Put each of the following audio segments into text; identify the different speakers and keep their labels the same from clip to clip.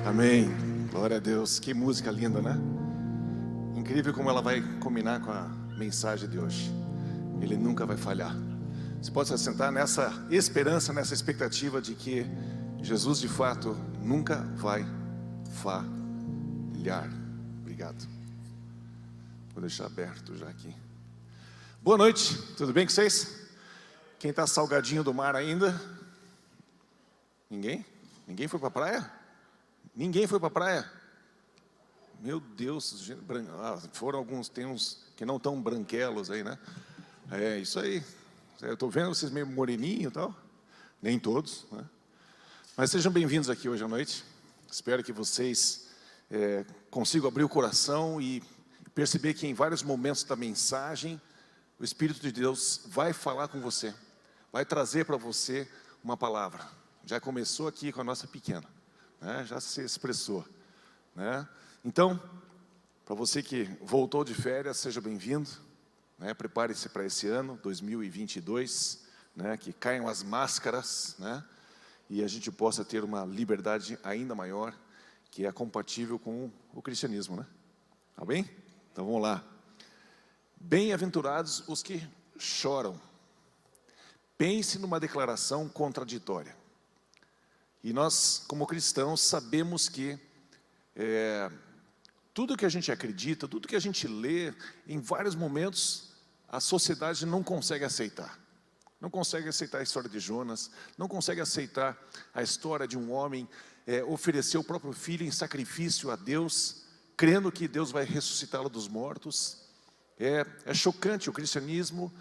Speaker 1: Amém. Glória a Deus. Que música linda, né? Incrível como ela vai combinar com a mensagem de hoje. Ele nunca vai falhar. Você pode se assentar nessa esperança, nessa expectativa de que Jesus de fato nunca vai falhar. Obrigado. Vou deixar aberto já aqui. Boa noite, tudo bem com vocês? Quem está salgadinho do mar ainda? Ninguém? Ninguém foi para a praia? Ninguém foi para a praia? Meu Deus, foram alguns, tem uns que não estão branquelos aí, né? É isso aí. Eu estou vendo vocês meio moreninho e tal. Nem todos, né? Mas sejam bem-vindos aqui hoje à noite. Espero que vocês consigam abrir o coração e perceber que em vários momentos da mensagem o Espírito de Deus vai falar com você, vai trazer para você uma palavra. Já começou aqui com a nossa pequena, né? Já se expressou, né? Então, para você que voltou de férias, seja bem-vindo, né? Prepare-se para esse ano 2022, né? Que caiam as máscaras, né? E a gente possa ter uma liberdade ainda maior, que é compatível com o cristianismo, né? Tá bem? Então vamos lá. Bem-aventurados os que choram. Pense numa declaração contraditória. E nós, como cristãos, sabemos que tudo que a gente acredita, tudo que a gente lê, em vários momentos, a sociedade não consegue aceitar. Não consegue aceitar a história de Jonas, não consegue aceitar a história de um homem oferecer o próprio filho em sacrifício a Deus, crendo que Deus vai ressuscitá-lo dos mortos. É chocante. O cristianismo,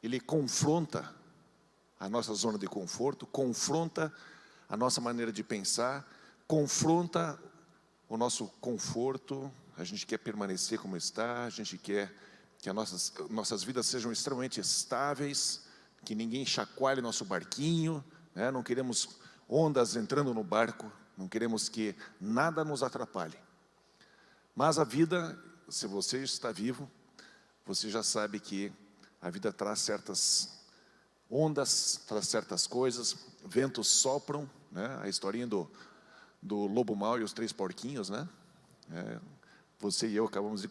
Speaker 1: ele confronta a nossa zona de conforto, confronta a nossa maneira de pensar, confronta o nosso conforto. A gente quer permanecer como está, a gente quer que as nossas vidas sejam extremamente estáveis, que ninguém chacoalhe nosso barquinho, né? Não queremos ondas entrando no barco, não queremos que nada nos atrapalhe. Mas a vida, se você está vivo, você já sabe que a vida traz certas ondas, traz certas coisas, ventos sopram, né? A historinha do lobo mau e os 3 porquinhos, né? Você e eu acabamos de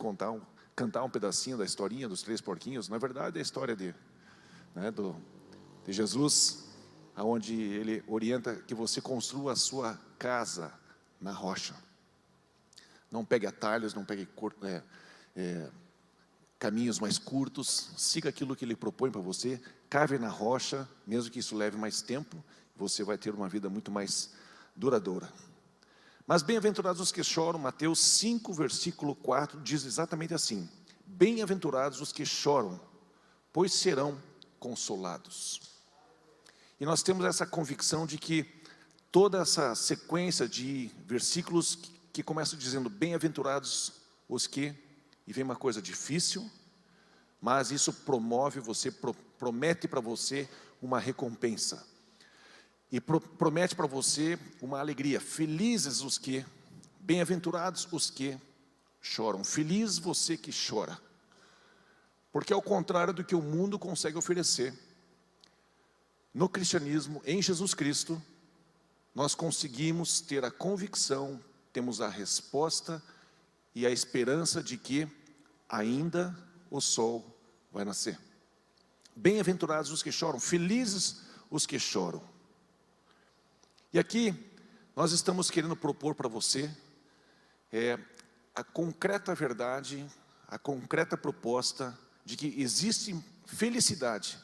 Speaker 1: cantar um pedacinho da historinha dos 3 porquinhos. Na verdade é a história de Jesus, onde ele orienta que você construa a sua casa na rocha. Não pegue atalhos, não pegue caminhos mais curtos, siga aquilo que ele propõe para você, cave na rocha, mesmo que isso leve mais tempo, você vai ter uma vida muito mais duradoura. Mas bem-aventurados os que choram, Mateus 5, versículo 4, diz exatamente assim: bem-aventurados os que choram, pois serão consolados. E nós temos essa convicção de que toda essa sequência de versículos que começam dizendo bem-aventurados os que, e vem uma coisa difícil, mas isso promove você, promete para você uma recompensa. E promete para você uma alegria. Felizes os que, bem-aventurados os que choram. Feliz você que chora. Porque ao contrário do que o mundo consegue oferecer, no cristianismo, em Jesus Cristo, nós conseguimos ter a convicção, temos a resposta e a esperança de que ainda o sol vai nascer. Bem-aventurados os que choram, felizes os que choram. E aqui nós estamos querendo propor para você a concreta verdade, a concreta proposta de que existe felicidade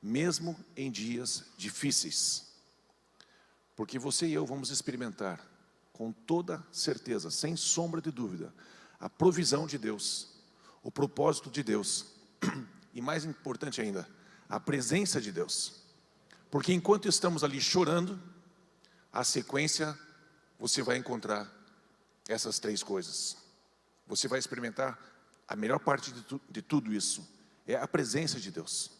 Speaker 1: mesmo em dias difíceis. Porque você e eu vamos experimentar com toda certeza, sem sombra de dúvida, a provisão de Deus, o propósito de Deus e, mais importante ainda, a presença de Deus. Porque enquanto estamos ali chorando, a sequência, você vai encontrar essas 3 coisas. Você vai experimentar a melhor parte de tudo isso, é a presença de Deus.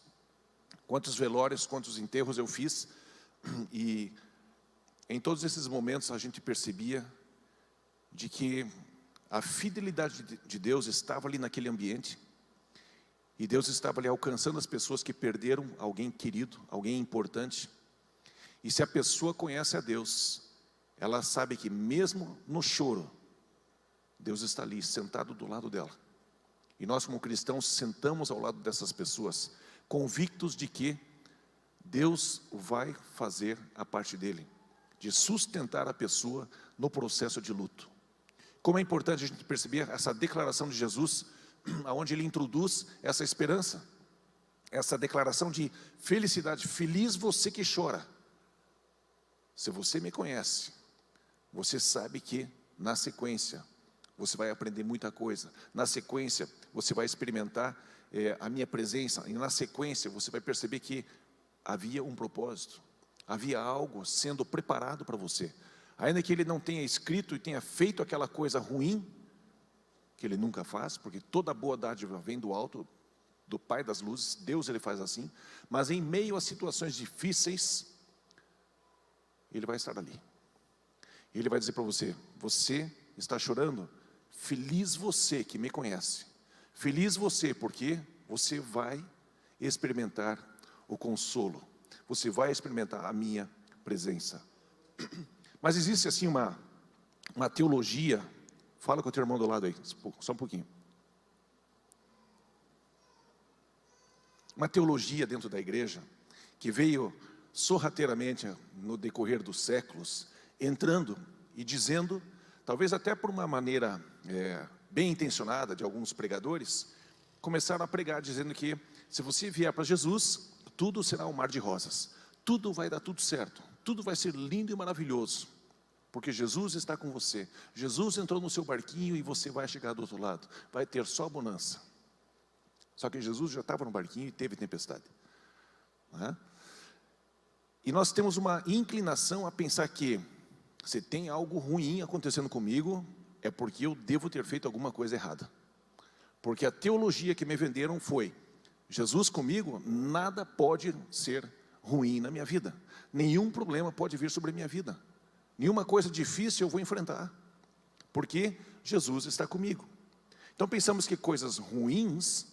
Speaker 1: Quantos velórios, quantos enterros eu fiz, e em todos esses momentos a gente percebia de que a fidelidade de Deus estava ali naquele ambiente, e Deus estava ali alcançando as pessoas que perderam alguém querido, alguém importante. E se a pessoa conhece a Deus, ela sabe que mesmo no choro, Deus está ali, sentado do lado dela. E nós, como cristãos, sentamos ao lado dessas pessoas, convictos de que Deus vai fazer a parte dele, de sustentar a pessoa no processo de luto. Como é importante a gente perceber essa declaração de Jesus, onde ele introduz essa esperança, essa declaração de felicidade. Feliz você que chora. Se você me conhece, você sabe que na sequência você vai aprender muita coisa. Na sequência você vai experimentar a minha presença. E na sequência você vai perceber que havia um propósito, havia algo sendo preparado para você. Ainda que ele não tenha escrito e tenha feito aquela coisa ruim, que ele nunca faz, porque toda boa dádiva vem do alto, do Pai das luzes. Deus, ele faz assim. Mas em meio a situações difíceis, ele vai estar ali. Ele vai dizer para você: você está chorando? Feliz você que me conhece. Feliz você, porque você vai experimentar o consolo. Você vai experimentar a minha presença. Mas existe assim uma teologia. Fala com o teu irmão do lado aí, só um pouquinho. Uma teologia dentro da igreja, que veio sorrateiramente no decorrer dos séculos, entrando e dizendo, talvez até por uma maneira bem intencionada de alguns pregadores, começaram a pregar dizendo que se você vier para Jesus, tudo será um mar de rosas, tudo vai dar tudo certo, tudo vai ser lindo e maravilhoso, porque Jesus está com você. Jesus entrou no seu barquinho e você vai chegar do outro lado, vai ter só bonança. Só que Jesus já estava no barquinho e teve tempestade, não é? E nós temos uma inclinação a pensar que se tem algo ruim acontecendo comigo, é porque eu devo ter feito alguma coisa errada. Porque a teologia que me venderam foi: Jesus comigo, nada pode ser ruim na minha vida, nenhum problema pode vir sobre a minha vida, nenhuma coisa difícil eu vou enfrentar, porque Jesus está comigo. Então pensamos que coisas ruins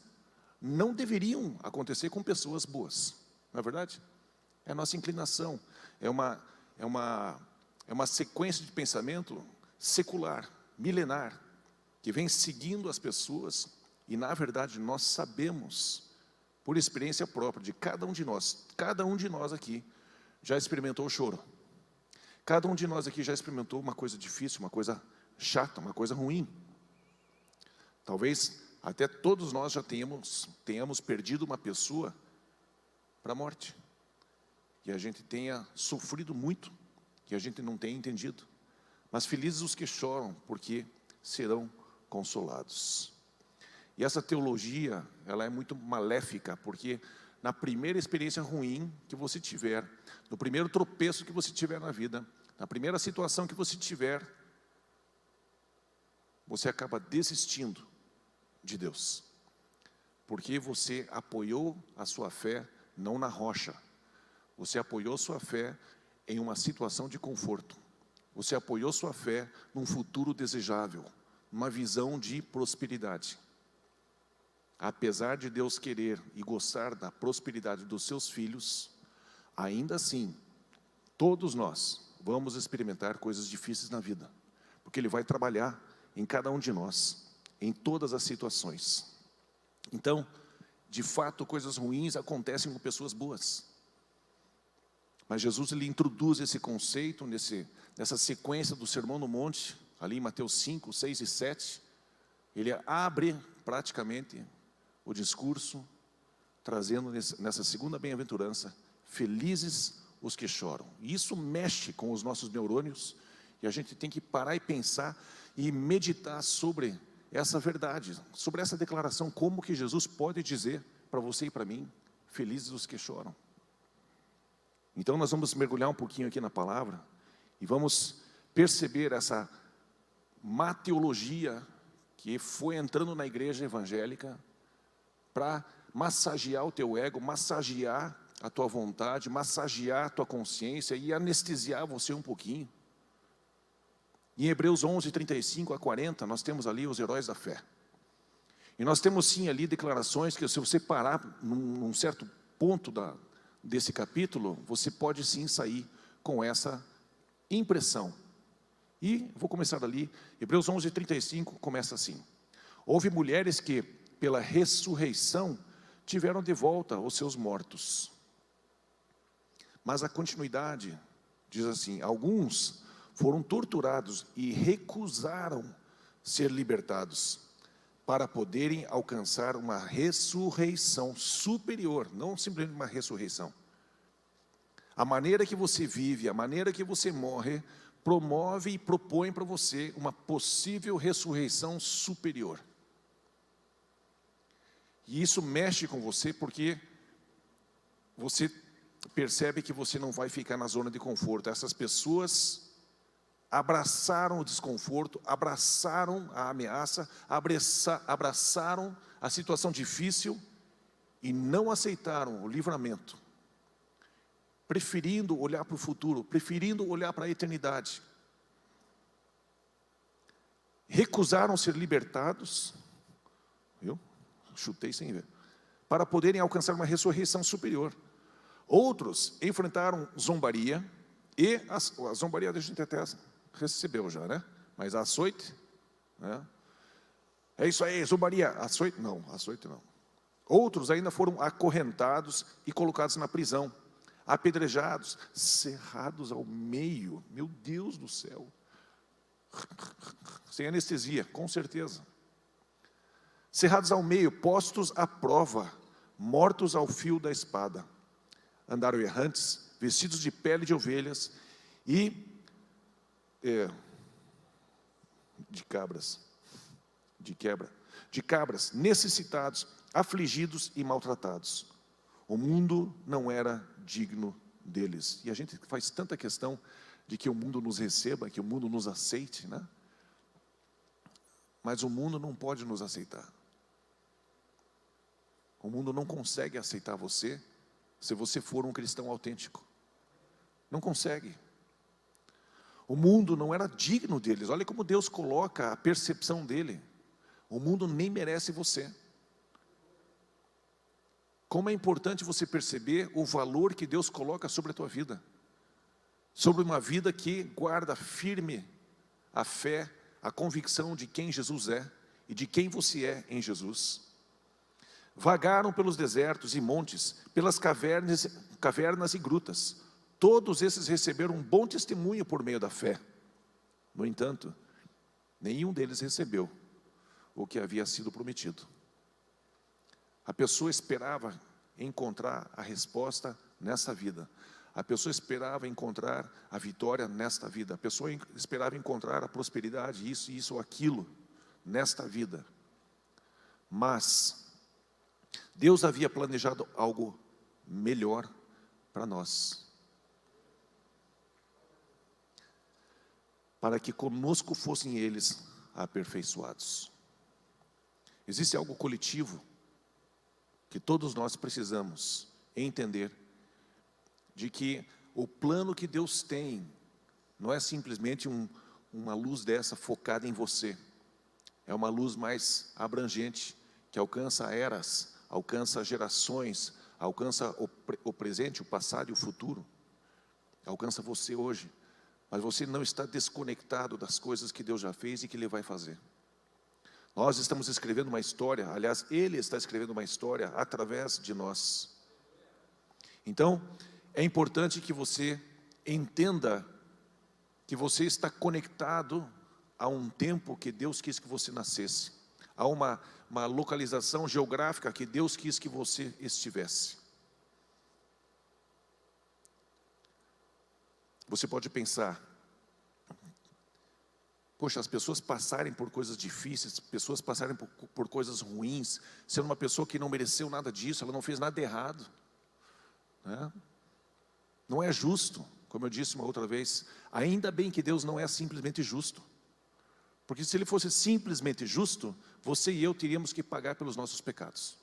Speaker 1: não deveriam acontecer com pessoas boas, não é verdade? É a nossa inclinação, é uma sequência de pensamento secular, milenar, que vem seguindo as pessoas. E na verdade nós sabemos, por experiência própria de cada um de nós aqui já experimentou o choro. Cada um de nós aqui já experimentou uma coisa difícil, uma coisa chata, uma coisa ruim. Talvez até todos nós já tenhamos perdido uma pessoa para a morte, que a gente tenha sofrido muito, que a gente não tenha entendido. Mas felizes os que choram, porque serão consolados. E essa teologia, ela é muito maléfica, porque na primeira experiência ruim que você tiver, no primeiro tropeço que você tiver na vida, na primeira situação que você tiver, você acaba desistindo de Deus, porque você apoiou a sua fé não na rocha, você apoiou sua fé em uma situação de conforto, você apoiou sua fé num futuro desejável, numa visão de prosperidade. Apesar de Deus querer e gostar da prosperidade dos seus filhos, ainda assim, todos nós vamos experimentar coisas difíceis na vida, porque Ele vai trabalhar em cada um de nós, em todas as situações. Então, de fato, coisas ruins acontecem com pessoas boas. Mas Jesus, ele introduz esse conceito nessa sequência do Sermão no Monte, ali em Mateus 5, 6 e 7. Ele abre praticamente o discurso, trazendo nessa segunda bem-aventurança: felizes os que choram. E isso mexe com os nossos neurônios, e a gente tem que parar e pensar e meditar sobre essa verdade, sobre essa declaração. Como que Jesus pode dizer para você e para mim: felizes os que choram? Então nós vamos mergulhar um pouquinho aqui na palavra e vamos perceber essa má teologia que foi entrando na igreja evangélica para massagear o teu ego, massagear a tua vontade, massagear a tua consciência e anestesiar você um pouquinho. Em Hebreus 11, 35 a 40, nós temos ali os heróis da fé. E nós temos sim ali declarações que, se você parar num certo ponto desse capítulo, você pode sim sair com essa impressão E vou começar dali. Hebreus 11:35 começa assim: houve mulheres que, pela ressurreição, tiveram de volta os seus mortos. Mas a continuidade diz assim: alguns foram torturados e recusaram ser libertados, para poderem alcançar uma ressurreição superior, não simplesmente uma ressurreição. A maneira que você vive, a maneira que você morre, promove e propõe para você uma possível ressurreição superior. E isso mexe com você porque você percebe que você não vai ficar na zona de conforto. Essas pessoas abraçaram o desconforto, abraçaram a ameaça, abraçaram a situação difícil e não aceitaram o livramento, preferindo olhar para o futuro, preferindo olhar para a eternidade. Recusaram ser libertados, viu? Chutei sem ver, para poderem alcançar uma ressurreição superior. Outros enfrentaram zombaria, e a zombaria a gente até recebeu já, né? Mas a açoite, né? É isso aí, zombaria, açoite não, açoite não. Outros ainda foram acorrentados e colocados na prisão, apedrejados, cerrados ao meio, meu Deus do céu, sem anestesia, com certeza. Cerrados ao meio, postos à prova, mortos ao fio da espada. Andaram errantes, vestidos de pele de ovelhas e de cabras, necessitados, afligidos e maltratados. O mundo não era digno deles. E a gente faz tanta questão de que o mundo nos receba, que o mundo nos aceite, né? Mas o mundo não pode nos aceitar. O mundo não consegue aceitar você se você for um cristão autêntico. Não consegue. O mundo não era digno deles. Olha como Deus coloca a percepção dele. O mundo nem merece você. Como é importante você perceber o valor que Deus coloca sobre a tua vida. Sobre uma vida que guarda firme a fé, a convicção de quem Jesus é e de quem você é em Jesus. Vagaram pelos desertos e montes, pelas cavernas e grutas. Todos esses receberam um bom testemunho por meio da fé. No entanto, nenhum deles recebeu o que havia sido prometido. A pessoa esperava encontrar a resposta nessa vida. A pessoa esperava encontrar a vitória nesta vida. A pessoa esperava encontrar a prosperidade, isso ou aquilo, nesta vida. Mas Deus havia planejado algo melhor para nós. Para que conosco fossem eles aperfeiçoados. Existe algo coletivo que todos nós precisamos entender, de que o plano que Deus tem não é simplesmente uma luz dessa focada em você. É uma luz mais abrangente, que alcança eras, alcança gerações, alcança o presente, o passado e o futuro. Alcança você hoje. Mas você não está desconectado das coisas que Deus já fez e que Ele vai fazer. Nós estamos escrevendo uma história, aliás, Ele está escrevendo uma história através de nós. Então, é importante que você entenda que você está conectado a um tempo que Deus quis que você nascesse, a uma localização geográfica que Deus quis que você estivesse. Você pode pensar, poxa, as pessoas passarem por coisas difíceis, pessoas passarem por coisas ruins, sendo uma pessoa que não mereceu nada disso, ela não fez nada errado, né? Não é justo, como eu disse uma outra vez. Ainda bem que Deus não é simplesmente justo, porque se Ele fosse simplesmente justo, você e eu teríamos que pagar pelos nossos pecados.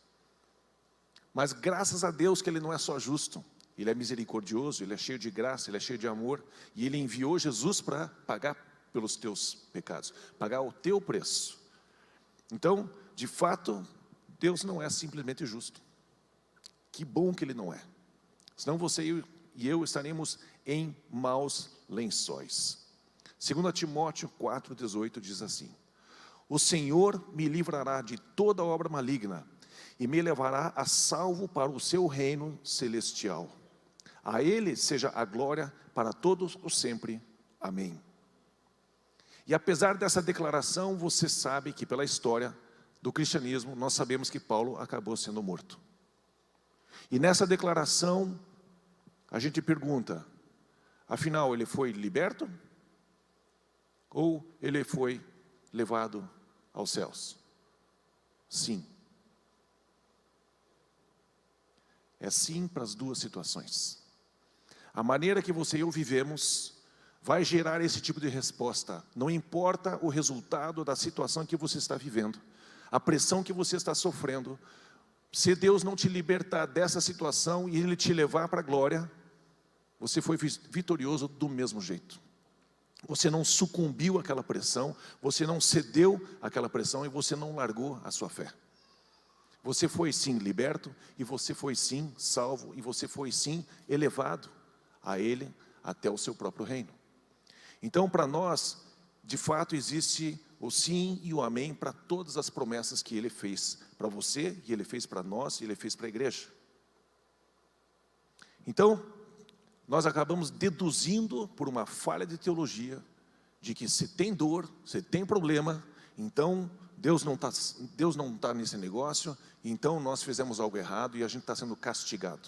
Speaker 1: Mas graças a Deus que Ele não é só justo, Ele é misericordioso, Ele é cheio de graça, Ele é cheio de amor, e Ele enviou Jesus para pagar pelos teus pecados, pagar o teu preço. Então, de fato, Deus não é simplesmente justo. Que bom que Ele não é. Senão você e eu estaremos em maus lençóis. 2 Timóteo 4,18 diz assim: o Senhor me livrará de toda obra maligna e me levará a salvo para o seu reino celestial. A Ele seja a glória para todos os sempre. Amém. E apesar dessa declaração, você sabe que pela história do cristianismo, nós sabemos que Paulo acabou sendo morto. E nessa declaração, a gente pergunta, afinal, ele foi liberto? Ou ele foi levado aos céus? Sim. É sim para as duas situações. A maneira que você e eu vivemos vai gerar esse tipo de resposta. Não importa o resultado da situação que você está vivendo, a pressão que você está sofrendo, se Deus não te libertar dessa situação e Ele te levar para a glória, você foi vitorioso do mesmo jeito. Você não sucumbiu àquela pressão, você não cedeu àquela pressão e você não largou a sua fé. Você foi sim liberto, e você foi sim salvo, e você foi sim elevado a Ele até o seu próprio reino. Então, para nós, de fato, existe o sim e o amém para todas as promessas que Ele fez para você, e Ele fez para nós, e Ele fez para a igreja. Então, nós acabamos deduzindo por uma falha de teologia, de que se tem dor, se tem problema, então Deus não está nesse negócio, então nós fizemos algo errado e a gente está sendo castigado.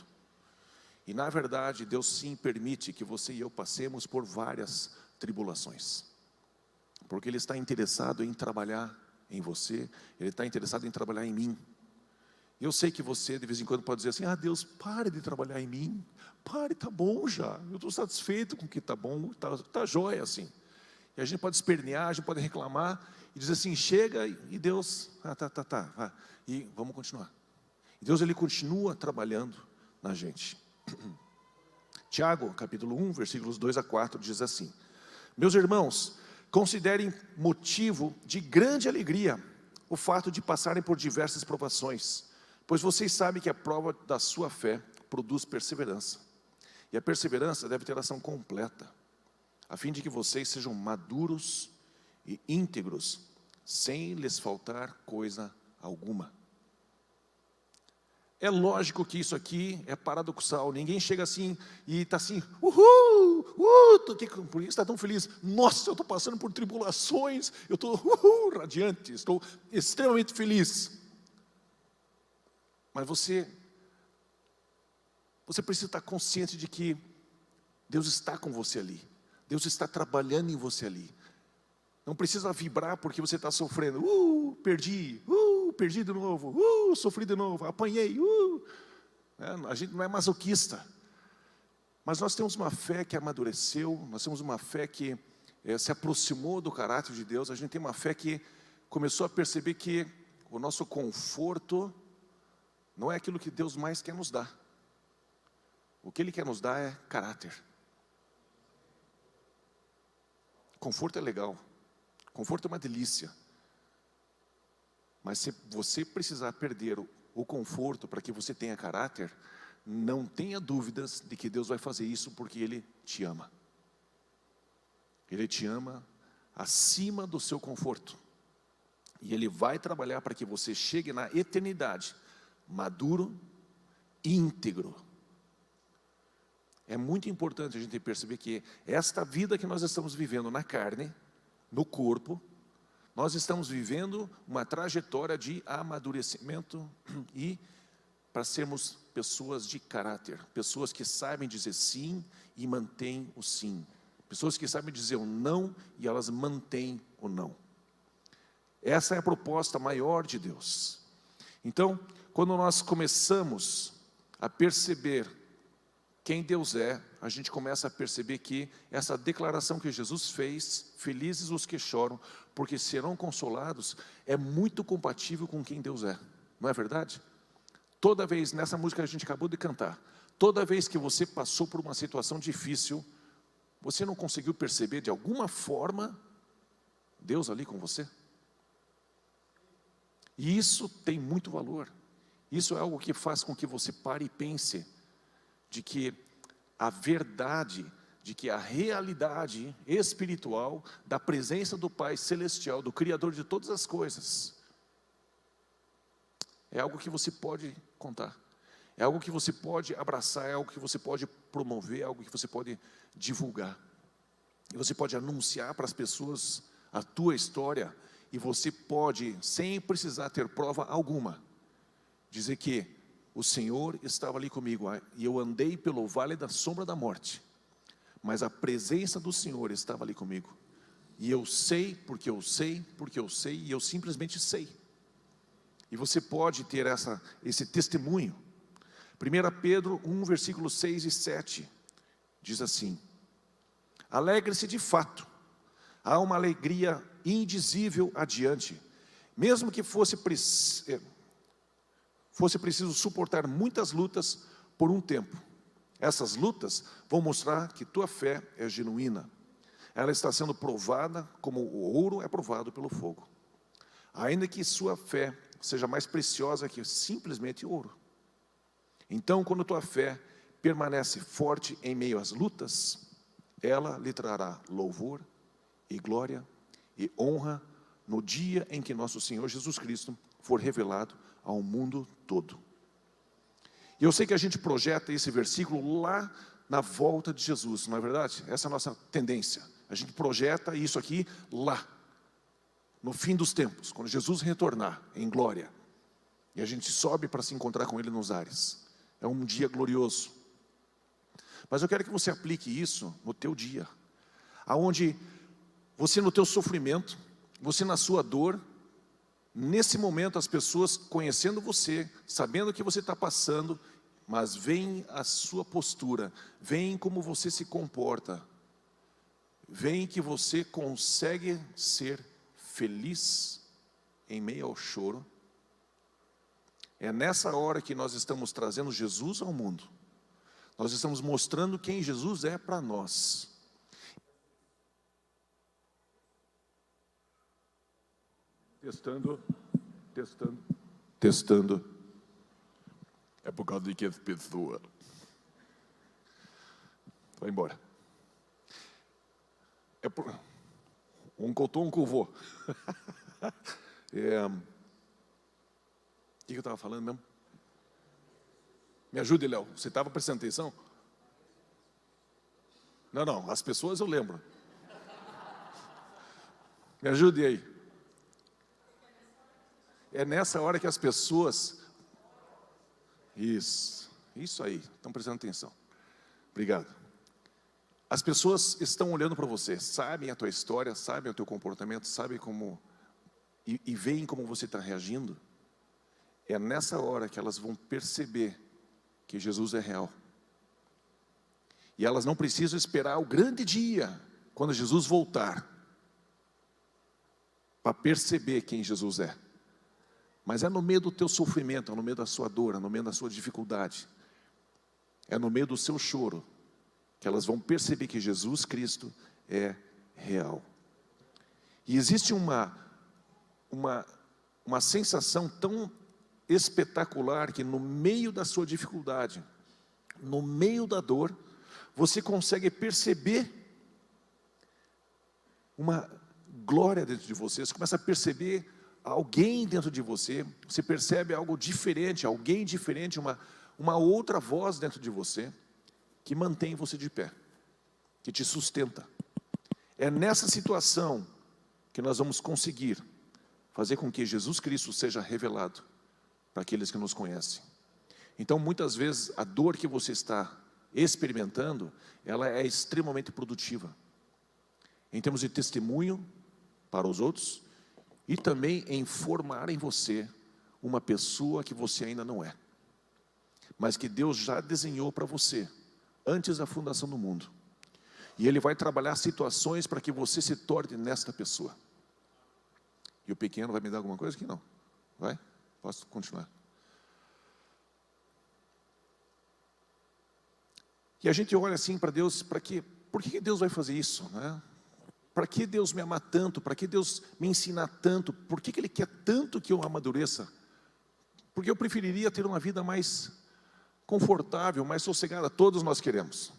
Speaker 1: E na verdade, Deus sim permite que você e eu passemos por várias tribulações, porque Ele está interessado em trabalhar em você, Ele está interessado em trabalhar em mim. Eu sei que você de vez em quando pode dizer assim: Deus, pare de trabalhar em mim, pare, está bom já, eu estou satisfeito com o que está bom, está jóia assim. E a gente pode espernear, a gente pode reclamar, e dizer assim, chega, e Deus, vai, e vamos continuar. E Deus, Ele continua trabalhando na gente. Tiago, capítulo 1, versículos 2 a 4, diz assim: meus irmãos, considerem motivo de grande alegria o fato de passarem por diversas provações, pois vocês sabem que a prova da sua fé produz perseverança, e a perseverança deve ter ação completa, a fim de que vocês sejam maduros e íntegros, sem lhes faltar coisa alguma. É lógico que isso aqui é paradoxal. Ninguém chega assim e está assim, por que você está tão feliz? Nossa, eu estou passando por tribulações, eu estou radiante, estou extremamente feliz. Mas você precisa estar consciente de que Deus está com você ali, Deus está trabalhando em você ali. Não precisa vibrar porque você está sofrendo, perdi de novo, sofri de novo, apanhei, a gente não é masoquista, mas nós temos uma fé que amadureceu, nós temos uma fé que se aproximou do caráter de Deus, a gente tem uma fé que começou a perceber que o nosso conforto não é aquilo que Deus mais quer nos dar. O que Ele quer nos dar é caráter. Conforto é legal, conforto é uma delícia, mas se você precisar perder o conforto para que você tenha caráter, não tenha dúvidas de que Deus vai fazer isso porque Ele te ama. Ele te ama acima do seu conforto, e Ele vai trabalhar para que você chegue na eternidade maduro, íntegro. É muito importante a gente perceber que esta vida que nós estamos vivendo na carne, no corpo, nós estamos vivendo uma trajetória de amadurecimento e para sermos pessoas de caráter, pessoas que sabem dizer sim e mantêm o sim, pessoas que sabem dizer o não e elas mantêm o não. Essa é a proposta maior de Deus. Então, quando nós começamos a perceber quem Deus é, a gente começa a perceber que essa declaração que Jesus fez, felizes os que choram, porque serão consolados, é muito compatível com quem Deus é, não é verdade? Toda vez, nessa música que a gente acabou de cantar, toda vez que você passou por uma situação difícil, você não conseguiu perceber de alguma forma Deus ali com você? E isso tem muito valor. Isso é algo que faz com que você pare e pense de que a verdade de que a realidade espiritual da presença do Pai Celestial, do Criador de todas as coisas, é algo que você pode contar, é algo que você pode abraçar, é algo que você pode promover, é algo que você pode divulgar. E você pode anunciar para as pessoas a tua história, e você pode, sem precisar ter prova alguma, dizer que o Senhor estava ali comigo, e eu andei pelo vale da sombra da morte, mas a presença do Senhor estava ali comigo, e eu sei, porque eu sei, e eu simplesmente sei. E você pode ter esse testemunho. 1 Pedro 1, versículos 6 e 7, diz assim: alegre-se de fato, há uma alegria indizível adiante, mesmo que fosse preciso suportar muitas lutas por um tempo. Essas lutas vão mostrar que tua fé é genuína. Ela está sendo provada como o ouro é provado pelo fogo. Ainda que sua fé seja mais preciosa que simplesmente ouro. Então, quando tua fé permanece forte em meio às lutas, ela lhe trará louvor e glória e honra no dia em que nosso Senhor Jesus Cristo for revelado ao mundo todo. E eu sei que a gente projeta esse versículo lá na volta de Jesus, não é verdade? Essa é a nossa tendência. A gente projeta isso aqui lá, no fim dos tempos, quando Jesus retornar em glória, e a gente sobe para se encontrar com Ele nos ares. É um dia glorioso. Mas eu quero que você aplique isso no teu dia, aonde você, no teu sofrimento, você na sua dor, nesse momento as pessoas conhecendo você, sabendo o que você está passando, mas veem a sua postura, veem como você se comporta, veem que você consegue ser feliz em meio ao choro. É nessa hora que nós estamos trazendo Jesus ao mundo. Nós estamos mostrando quem Jesus é para nós. Testando. É por causa de que as pessoas... Vai embora. Um cotou, um covô. O que eu estava falando mesmo? Me ajude, Léo. Você estava prestando atenção? Não, as pessoas eu lembro. Me ajude aí. É nessa hora que as pessoas... Isso aí, estão prestando atenção. Obrigado. As pessoas estão olhando para você, sabem a tua história, sabem o teu comportamento, sabem como... E veem como você está reagindo. É nessa hora que elas vão perceber que Jesus é real. E elas não precisam esperar o grande dia, quando Jesus voltar, para perceber quem Jesus é. Mas é no meio do teu sofrimento, é no meio da sua dor, é no meio da sua dificuldade, é no meio do seu choro, que elas vão perceber que Jesus Cristo é real. E existe uma sensação tão espetacular que no meio da sua dificuldade, no meio da dor, você consegue perceber uma glória dentro de você. Você começa a perceber alguém dentro de você, você percebe algo diferente, alguém diferente, uma outra voz dentro de você, que mantém você de pé, que te sustenta. É nessa situação que nós vamos conseguir fazer com que Jesus Cristo seja revelado para aqueles que nos conhecem. Então, muitas vezes, a dor que você está experimentando, ela é extremamente produtiva, em termos de testemunho para os outros, e também em formar em você uma pessoa que você ainda não é, mas que Deus já desenhou para você, antes da fundação do mundo. E Ele vai trabalhar situações para que você se torne nesta pessoa. E o pequeno vai me dar alguma coisa aqui? Não. Vai? Posso continuar? E a gente olha assim para Deus, por que Deus vai fazer isso, né? Para que Deus me ama tanto? Para que Deus me ensina tanto? Por que Ele quer tanto que eu amadureça? Porque eu preferiria ter uma vida mais confortável, mais sossegada. Todos nós queremos.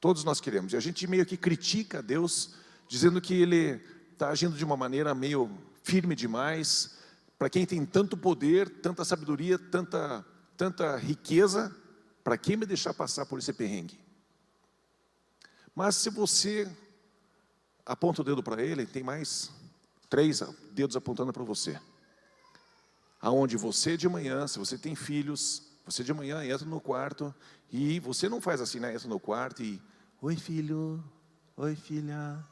Speaker 1: Todos nós queremos. E a gente meio que critica Deus, dizendo que Ele está agindo de uma maneira meio firme demais. Para quem tem tanto poder, tanta sabedoria, tanta riqueza, para quem me deixar passar por esse perrengue? Mas se você aponta o dedo para Ele, tem mais 3 dedos apontando para você. Aonde você de manhã, se você tem filhos, você de manhã entra no quarto e você não faz assim, né? Entra no quarto e: oi filho, oi filha,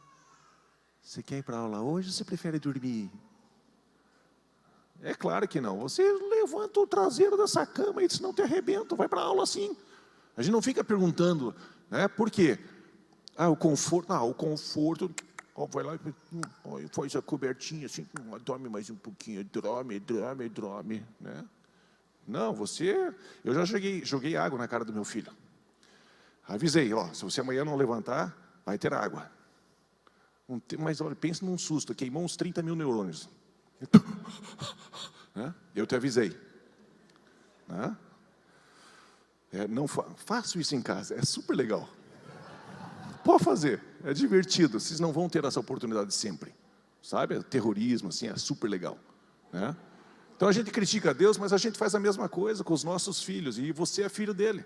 Speaker 1: você quer ir para aula hoje ou você prefere dormir? É claro que não. Você levanta o traseiro dessa cama e senão te arrebenta, vai para a aula assim. A gente não fica perguntando, né? Por quê? O conforto. O conforto. Vai lá e faz a cobertinha assim, dorme mais um pouquinho, dorme, né? Não, eu já joguei água na cara do meu filho. Avisei, se você amanhã não levantar, vai ter água. Mas olha, pensa num susto, queimou uns 30 mil neurônios. Eu te avisei. Não faço isso em casa, é super legal. Pode fazer, é divertido. Vocês não vão ter essa oportunidade sempre, sabe? Terrorismo, assim, é super legal, né? Então a gente critica a Deus, mas a gente faz a mesma coisa com os nossos filhos. E você é filho dele.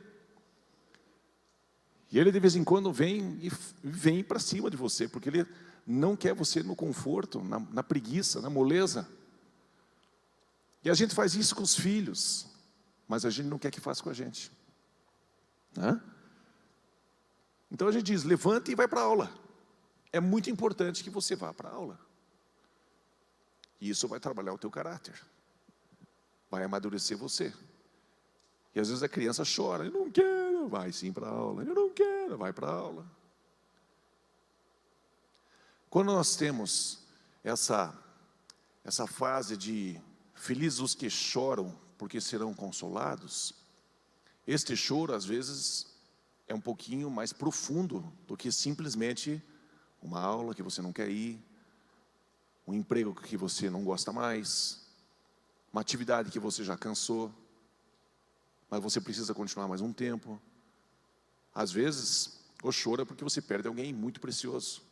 Speaker 1: E ele de vez em quando vem para cima de você, porque ele não quer você no conforto, na preguiça, na moleza. E a gente faz isso com os filhos, mas a gente não quer que faça com a gente, né? Então a gente diz: levante e vai para a aula. É muito importante que você vá para a aula. E isso vai trabalhar o teu caráter, vai amadurecer você. E às vezes a criança chora: eu não quero, vai sim para a aula. Eu não quero, vai para a aula. Quando nós temos essa fase de felizes os que choram, porque serão consolados, este choro às vezes é um pouquinho mais profundo do que simplesmente uma aula que você não quer ir, um emprego que você não gosta mais, uma atividade que você já cansou, mas você precisa continuar mais um tempo. Às vezes, o choro é porque você perde alguém muito precioso.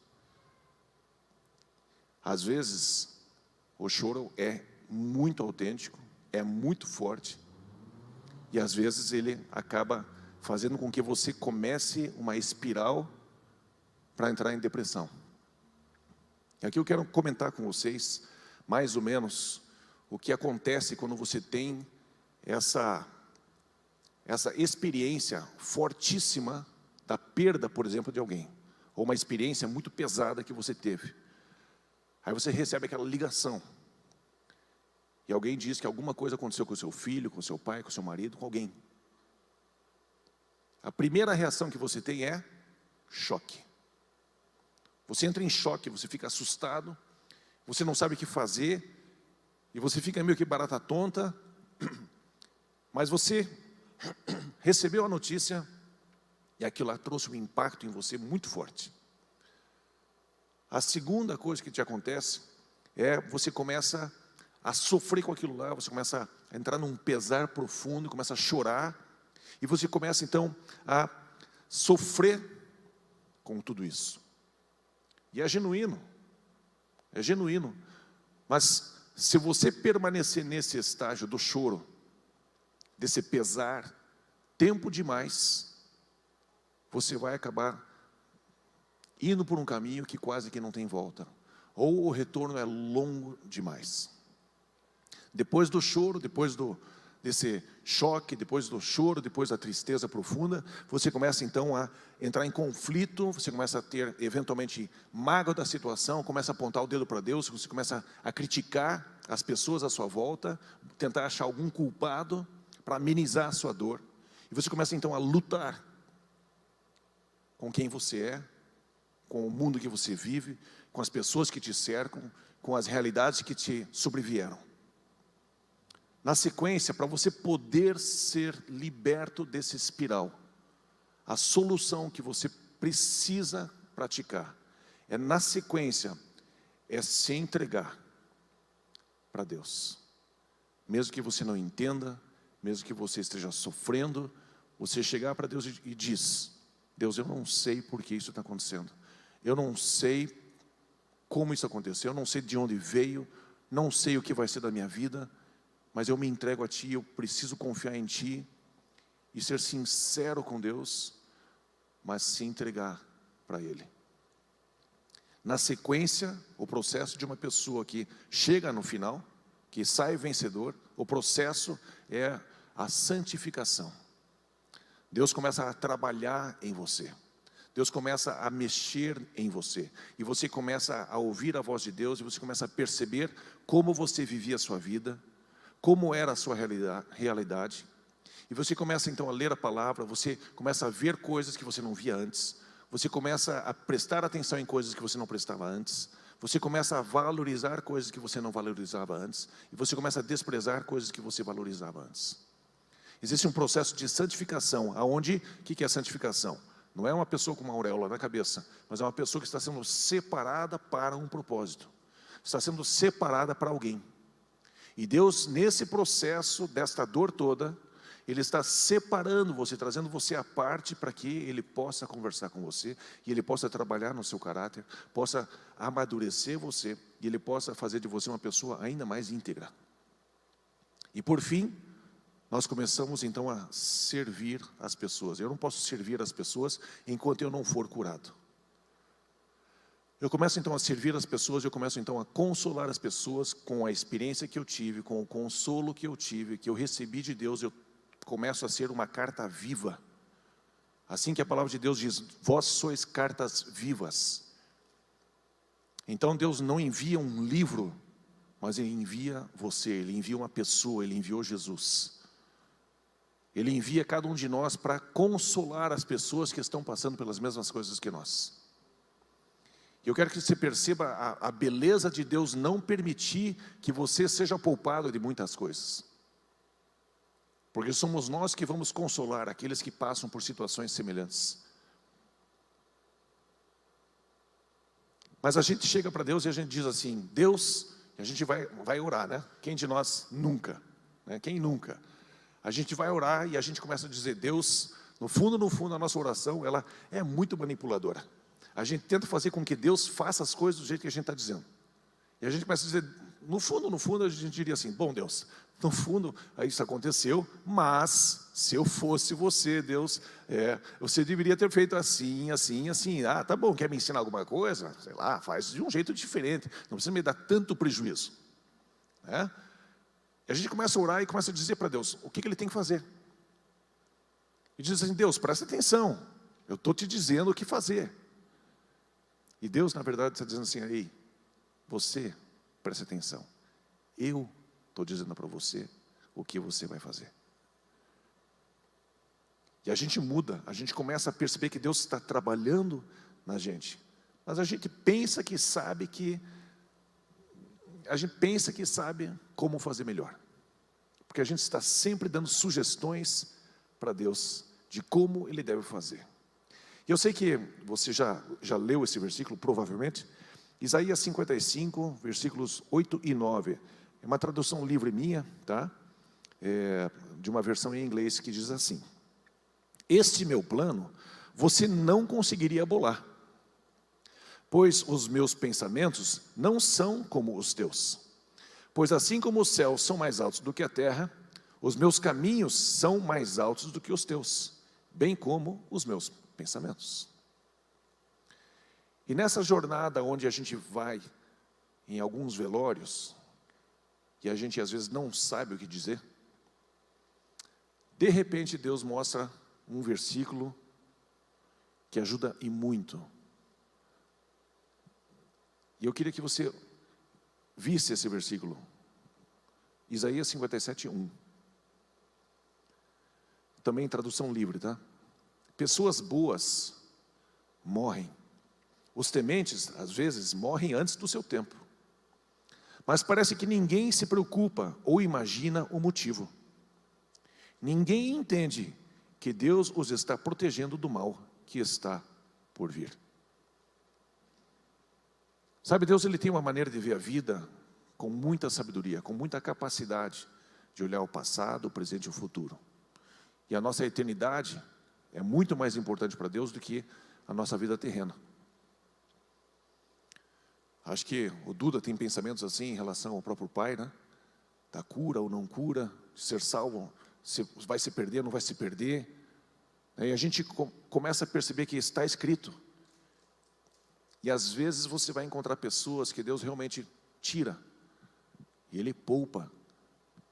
Speaker 1: Às vezes, o choro é muito autêntico, é muito forte, e às vezes ele acaba fazendo com que você comece uma espiral para entrar em depressão. E aqui eu quero comentar com vocês, mais ou menos, o que acontece quando você tem essa experiência fortíssima da perda, por exemplo, de alguém, ou uma experiência muito pesada que você teve. Aí você recebe aquela ligação, e alguém diz que alguma coisa aconteceu com o seu filho, com o seu pai, com o seu marido, com alguém. A primeira reação que você tem é choque. Você entra em choque, você fica assustado, você não sabe o que fazer, e você fica meio que barata tonta, mas você recebeu a notícia, e aquilo lá trouxe um impacto em você muito forte. A segunda coisa que te acontece é você começa a sofrer com aquilo lá, você começa a entrar num pesar profundo, começa a chorar, e você começa então a sofrer com tudo isso. E é genuíno, mas se você permanecer nesse estágio do choro, desse pesar, tempo demais, você vai acabar indo por um caminho que quase que não tem volta, ou o retorno é longo demais. Depois do choro, desse choque, depois do choro, depois da tristeza profunda, você começa então a entrar em conflito, você começa a ter eventualmente mágoa da situação, começa a apontar o dedo para Deus, você começa a criticar as pessoas à sua volta, tentar achar algum culpado para amenizar a sua dor, e você começa então a lutar com quem você é, com o mundo que você vive, com as pessoas que te cercam, com as realidades que te sobrevieram. Na sequência, para você poder ser liberto desse espiral, a solução que você precisa praticar na sequência, é se entregar para Deus. Mesmo que você não entenda, mesmo que você esteja sofrendo, você chegar para Deus e diz: Deus, eu não sei por que isso está acontecendo. Eu não sei como isso aconteceu, eu não sei de onde veio, não sei o que vai ser da minha vida, mas eu me entrego a Ti, eu preciso confiar em Ti e ser sincero com Deus, mas se entregar para Ele. Na sequência, o processo de uma pessoa que chega no final, que sai vencedor, o processo é a santificação. Deus começa a trabalhar em você. Deus começa a mexer em você. E você começa a ouvir a voz de Deus, e você começa a perceber como você vivia a sua vida, como era a sua realidade. E você começa então a ler a palavra, você começa a ver coisas que você não via antes. Você começa a prestar atenção em coisas que você não prestava antes. Você começa a valorizar coisas que você não valorizava antes. E você começa a desprezar coisas que você valorizava antes. Existe um processo de santificação, aonde, o que é a santificação? Não é uma pessoa com uma auréola na cabeça, mas é uma pessoa que está sendo separada para um propósito. Está sendo separada para alguém. E Deus, nesse processo desta dor toda, Ele está separando você, trazendo você à parte para que Ele possa conversar com você, e Ele possa trabalhar no seu caráter, possa amadurecer você, e Ele possa fazer de você uma pessoa ainda mais íntegra. E por fim, nós começamos então a servir as pessoas. Eu não posso servir as pessoas enquanto eu não for curado. Eu começo então a servir as pessoas, eu começo então a consolar as pessoas com a experiência que eu tive, com o consolo que eu tive, que eu recebi de Deus. Eu começo a ser uma carta viva. Assim que a palavra de Deus diz, vós sois cartas vivas. Então Deus não envia um livro, mas Ele envia você, Ele envia uma pessoa, Ele enviou Jesus. Ele envia cada um de nós para consolar as pessoas que estão passando pelas mesmas coisas que nós. E eu quero que você perceba a beleza de Deus não permitir que você seja poupado de muitas coisas. Porque somos nós que vamos consolar aqueles que passam por situações semelhantes. Mas a gente chega para Deus e a gente diz assim, Deus, e a gente vai orar, né? Quem de nós nunca? Né? Quem nunca? A gente vai orar e a gente começa a dizer, Deus, no fundo, a nossa oração, ela é muito manipuladora. A gente tenta fazer com que Deus faça as coisas do jeito que a gente está dizendo. E a gente começa a dizer, no fundo, a gente diria assim, bom Deus, no fundo, isso aconteceu, mas se eu fosse você, Deus, você deveria ter feito assim, assim, assim. Ah, tá bom, quer me ensinar alguma coisa? Sei lá, faz de um jeito diferente, não precisa me dar tanto prejuízo. Né? E a gente começa a orar e começa a dizer para Deus, o que Ele tem que fazer? E diz assim, Deus, presta atenção, eu estou te dizendo o que fazer. E Deus, na verdade, está dizendo assim, ei, você, presta atenção, eu estou dizendo para você o que você vai fazer. E a gente muda, a gente começa a perceber que Deus está trabalhando na gente. Mas a gente pensa que sabe como fazer melhor. Porque a gente está sempre dando sugestões para Deus de como Ele deve fazer. E eu sei que você já leu esse versículo, provavelmente. Isaías 55, versículos 8 e 9. É uma tradução livre minha, tá? De uma versão em inglês que diz assim: este meu plano você não conseguiria bolar, pois os meus pensamentos não são como os teus. Pois assim como os céus são mais altos do que a terra, os meus caminhos são mais altos do que os teus, bem como os meus pensamentos. E nessa jornada onde a gente vai em alguns velórios, e a gente às vezes não sabe o que dizer, de repente Deus mostra um versículo que ajuda e muito. E eu queria que você visse esse versículo, Isaías 57, 1. Também em tradução livre, tá? Pessoas boas morrem. Os tementes, às vezes, morrem antes do seu tempo. Mas parece que ninguém se preocupa ou imagina o motivo. Ninguém entende que Deus os está protegendo do mal que está por vir. Sabe, Deus ele tem uma maneira de ver a vida com muita sabedoria, com muita capacidade de olhar o passado, o presente e o futuro. E a nossa eternidade, é muito mais importante para Deus do que a nossa vida terrena. Acho que o Duda tem pensamentos assim em relação ao próprio pai, né? Da cura ou não cura, de ser salvo, se vai se perder ou não vai se perder. E a gente começa a perceber que está escrito. E às vezes você vai encontrar pessoas que Deus realmente tira, e Ele poupa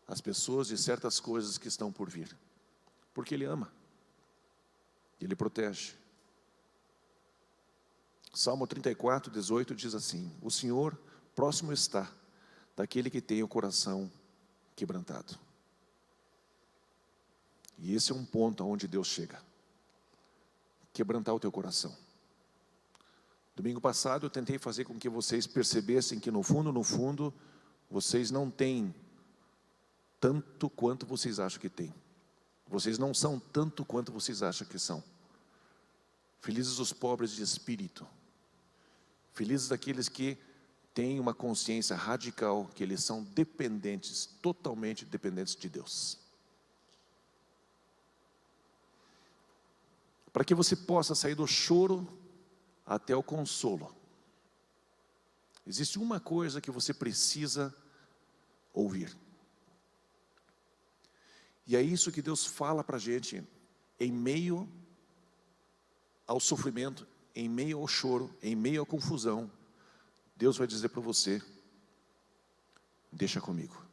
Speaker 1: as pessoas de certas coisas que estão por vir, porque Ele ama, Ele protege. Salmo 34, 18 diz assim: o Senhor próximo está daquele que tem o coração quebrantado. E esse é um ponto onde Deus chega, quebrantar o teu coração. Domingo passado eu tentei fazer com que vocês percebessem que no fundo, vocês não têm tanto quanto vocês acham que têm. Vocês não são tanto quanto vocês acham que são. Felizes os pobres de espírito. Felizes aqueles que têm uma consciência radical, que eles são dependentes, totalmente dependentes de Deus. Para que você possa sair do choro até o consolo, existe uma coisa que você precisa ouvir. E é isso que Deus fala para a gente, em meio ao sofrimento, em meio ao choro, em meio à confusão. Deus vai dizer para você: deixa comigo.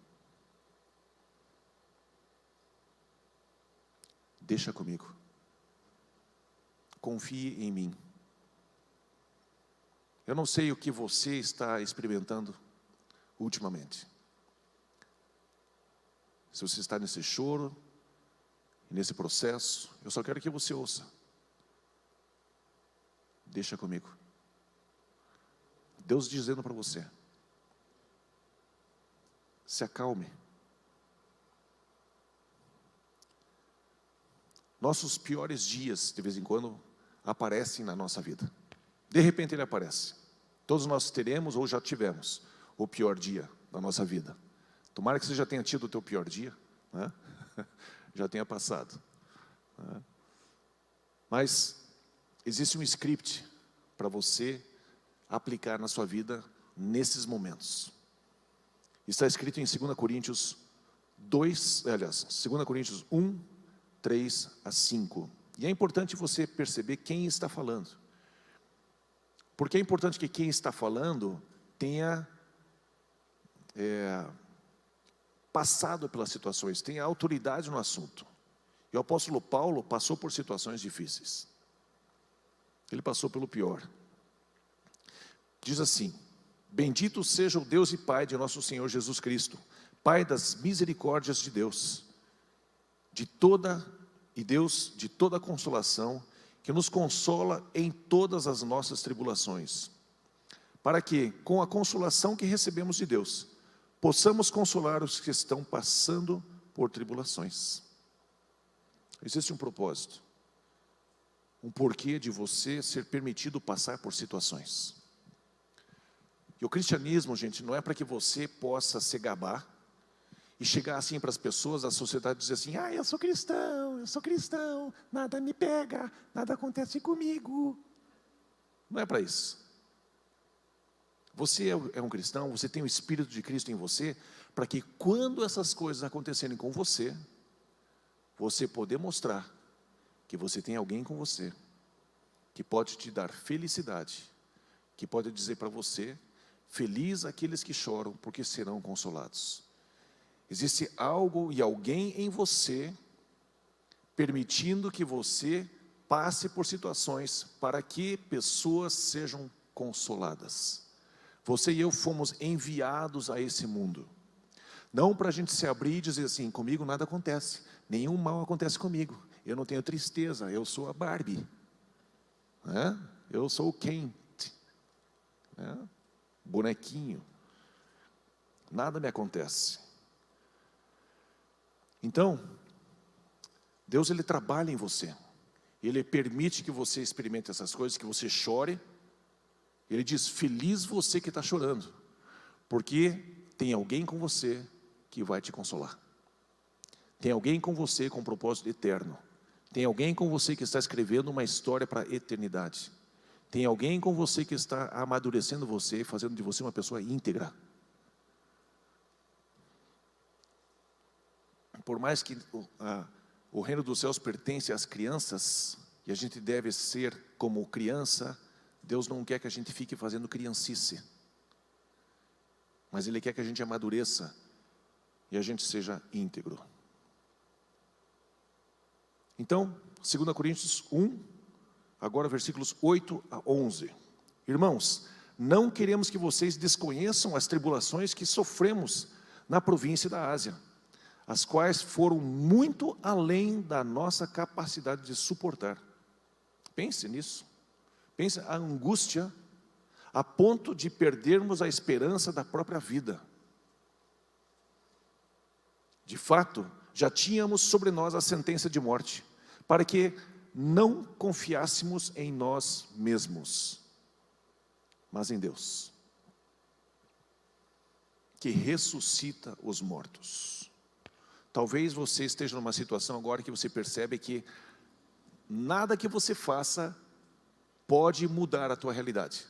Speaker 1: Deixa comigo. Confie em mim. Eu não sei o que você está experimentando ultimamente. Se você está nesse choro, nesse processo, eu só quero que você ouça: deixa comigo. Deus dizendo para você: se acalme. Nossos piores dias, de vez em quando, aparecem na nossa vida. De repente ele aparece. Todos nós teremos ou já tivemos o pior dia da nossa vida. Tomara que você já tenha tido o teu pior dia, né? Já tenha passado, né? Mas existe um script para você aplicar na sua vida nesses momentos. Está escrito em 2 Coríntios 2 Coríntios 1, 3 a 5. E é importante você perceber quem está falando. Porque é importante que quem está falando tenha passado pelas situações, tenha autoridade no assunto. E o apóstolo Paulo passou por situações difíceis. Ele passou pelo pior. Diz assim: bendito seja o Deus e Pai de nosso Senhor Jesus Cristo, Pai das misericórdias de Deus, Deus de toda consolação, que nos consola em todas as nossas tribulações, para que, com a consolação que recebemos de Deus, possamos consolar os que estão passando por tribulações. Existe um propósito, um porquê de você ser permitido passar por situações. E o cristianismo, gente, não é para que você possa se gabar e chegar assim para as pessoas da sociedade e dizer assim: eu sou cristão, nada me pega, nada acontece comigo. Não é para isso. Você é um cristão, você tem o Espírito de Cristo em você, para que quando essas coisas acontecerem com você, você poder mostrar que você tem alguém com você, que pode te dar felicidade, que pode dizer para você: feliz aqueles que choram, porque serão consolados. Existe algo e alguém em você, permitindo que você passe por situações, para que pessoas sejam consoladas. Você e eu fomos enviados a esse mundo, não para a gente se abrir e dizer assim: comigo nada acontece, nenhum mal acontece comigo, eu não tenho tristeza, eu sou a Barbie, né? Eu sou o Ken, né? Bonequinho, nada me acontece. Então, Deus, Ele trabalha em você, Ele permite que você experimente essas coisas, que você chore. Ele diz: feliz você que está chorando, porque tem alguém com você que vai te consolar. Tem alguém com você com um propósito eterno, Tem alguém com você que está escrevendo uma história para a eternidade. Tem alguém com você que está amadurecendo você, fazendo de você uma pessoa íntegra. Por mais que o reino dos céus pertence às crianças, e a gente deve ser como criança, Deus não quer que a gente fique fazendo criancice, mas Ele quer que a gente amadureça e a gente seja íntegro. Então, 2 Coríntios 1, agora versículos 8 a 11. Irmãos, não queremos que vocês desconheçam as tribulações que sofremos na província da Ásia, as quais foram muito além da nossa capacidade de suportar. Pense nisso. Pense a angústia a ponto de perdermos a esperança da própria vida. De fato, já tínhamos sobre nós a sentença de morte, para que não confiássemos em nós mesmos, mas em Deus, que ressuscita os mortos. Talvez você esteja numa situação agora que você percebe que nada que você faça pode mudar a tua realidade.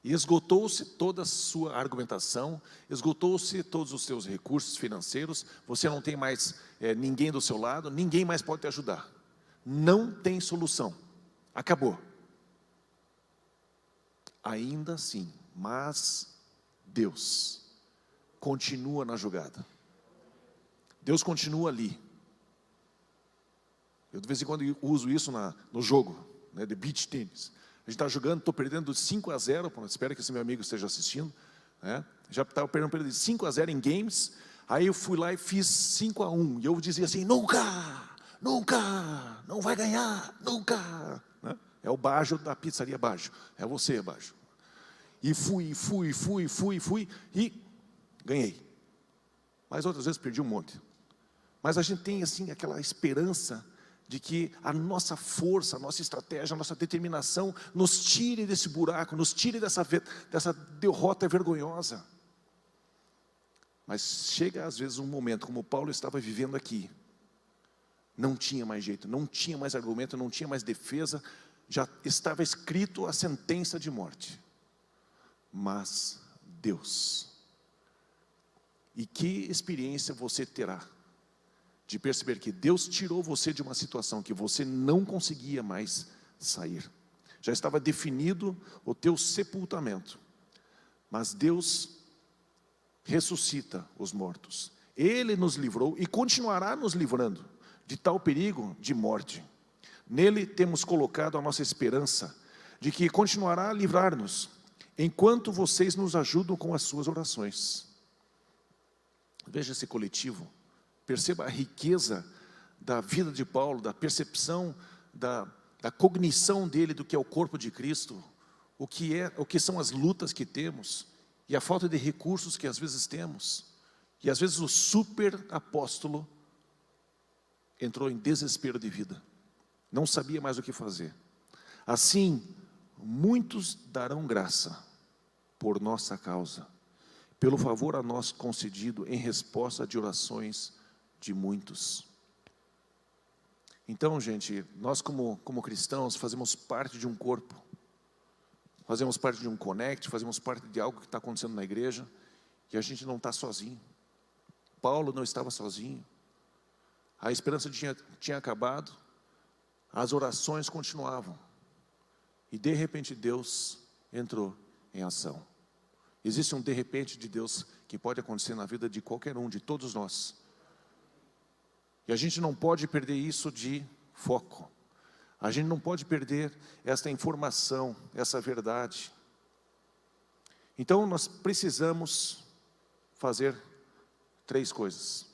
Speaker 1: E esgotou-se toda a sua argumentação, esgotou-se todos os seus recursos financeiros, você não tem mais ninguém do seu lado, ninguém mais pode te ajudar. Não tem solução. Acabou. Ainda assim, mas Deus continua na jogada. Deus continua ali. Eu de vez em quando uso isso no jogo, de beach tennis. A gente está jogando, estou perdendo de 5-0, espero que esse meu amigo esteja assistindo, já estava perdendo de 5-0 em games, aí eu fui lá e fiz 5-1, e eu dizia assim, nunca, não vai ganhar, nunca. É o Bajo da pizzaria Bajo, é você, Bajo. E fui, e ganhei. Mas outras vezes perdi um monte. Mas a gente tem assim aquela esperança de que a nossa força, a nossa estratégia, a nossa determinação nos tire desse buraco, nos tire dessa derrota vergonhosa. Mas chega às vezes um momento, como Paulo estava vivendo aqui, não tinha mais jeito, não tinha mais argumento, não tinha mais defesa, já estava escrito a sentença de morte. Mas Deus, e que experiência você terá de perceber que Deus tirou você de uma situação que você não conseguia mais sair. Já estava definido o teu sepultamento, mas Deus ressuscita os mortos. Ele nos livrou e continuará nos livrando de tal perigo de morte. Nele temos colocado a nossa esperança de que continuará a livrar-nos, enquanto vocês nos ajudam com as suas orações. Veja esse coletivo. Perceba a riqueza da vida de Paulo, da percepção, da cognição dele do que é o corpo de Cristo, o que são as lutas que temos, e a falta de recursos que às vezes temos. E às vezes o super apóstolo entrou em desespero de vida, não sabia mais o que fazer. Assim, muitos darão graça por nossa causa, pelo favor a nós concedido em resposta de orações de muitos. Então, gente, nós como cristãos fazemos parte de um corpo, fazemos parte de um connect, fazemos parte de algo que está acontecendo na igreja, e a gente não está sozinho. Paulo não estava sozinho, a esperança tinha acabado, as orações continuavam, e de repente Deus entrou em ação. Existe um de repente de Deus que pode acontecer na vida de qualquer um, de todos nós. E a gente não pode perder isso de foco. A gente não pode perder esta informação, essa verdade. Então nós precisamos fazer 3 coisas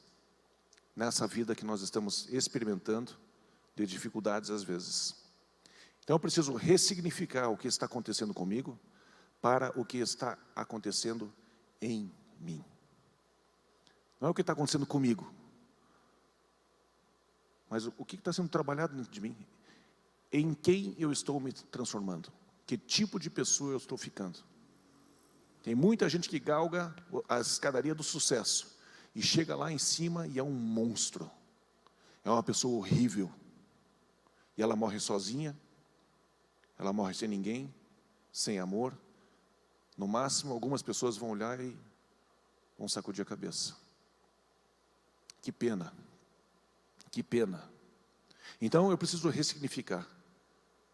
Speaker 1: nessa vida que nós estamos experimentando, de dificuldades às vezes. Então eu preciso ressignificar o que está acontecendo comigo para o que está acontecendo em mim. Não é o que está acontecendo comigo, mas o que está sendo trabalhado dentro de mim? Em quem eu estou me transformando? Que tipo de pessoa eu estou ficando? Tem muita gente que galga a escadaria do sucesso e chega lá em cima e é um monstro, é uma pessoa horrível, E ela morre sozinha, ela morre sem ninguém, sem amor. No máximo, algumas pessoas vão olhar e vão sacudir a cabeça. Que pena, que pena. Então eu preciso ressignificar,